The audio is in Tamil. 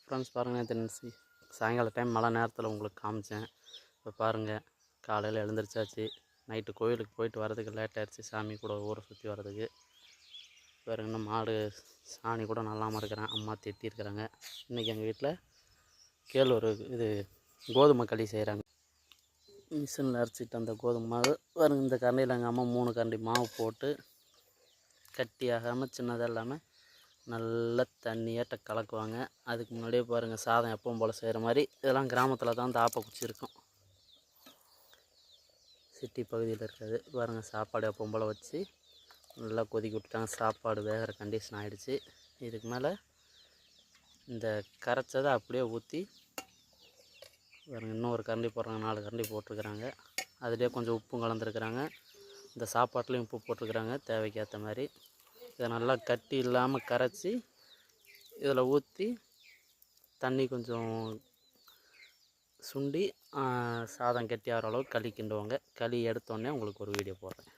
ஃப்ரெண்ட்ஸ் பாருங்கள், நேற்று சாயங்கால டைம் மழை நேரத்தில் உங்களுக்கு காமிச்சேன். இப்போ பாருங்கள், காலையில் எழுந்திரிச்சாச்சு. நைட்டு கோயிலுக்கு போயிட்டு வரதுக்கு லேட் ஆகிடுச்சு, சாமி கூட ஊரை சுற்றி வரதுக்கு. பாருங்க, இன்னும் மாடு சாணி கூட நல்லாமல் இருக்கிறேன், அம்மா திட்டிருக்கிறாங்க. இன்றைக்கி எங்கள் வீட்டில் கேழ்வரகு இது கோதுமை களி செய்கிறாங்க. மிஷினில் அரைச்சிட்டு அந்த கோதுமை மாவு பாருங்க, இந்த கரண்டியில் எங்கள் அம்மா 3 கரண்டி மாவு போட்டு கட்டி ஆகாமல் சின்னதாக இல்லாமல் நல்லா தண்ணியாட்ட கலக்குவாங்க. அதுக்கு முன்னாடியே பாருங்கள், சாதம் எப்பவும் போல் செய்கிற மாதிரி. இதெல்லாம் கிராமத்தில் தான் தாப்பக்குச்சி இருக்கும், சிட்டி பகுதியில் இருக்காது. பாருங்கள், சாப்பாடு எப்பவும் போல் வச்சு நல்லா கொதிக்க விட்டுட்டாங்க. சாப்பாடு வேகிற கண்டிஷன் ஆகிடுச்சு. இதுக்கு மேலே இந்த கரைச்சதை அப்படியே ஊற்றி பாருங்கள், இன்னும் ஒரு கரண்டி போடுறாங்க, 4 கரண்டி போட்டிருக்கிறாங்க. அதுலேயே கொஞ்சம் உப்பும் கலந்துருக்குறாங்க. இந்த சாப்பாட்லேயும் உப்பு போட்டிருக்கிறாங்க தேவைக்கேற்ற மாதிரி. இதை நல்லா கட்டி இல்லாமல் கரைச்சி இதில் ஊற்றி தண்ணி கொஞ்சம் சுண்டி சாதம் கெட்டி ஆகிற அளவுக்கு களி கிண்டுவாங்க. களி எடுத்தோடனே உங்களுக்கு ஒரு வீடியோ போடுறேன்.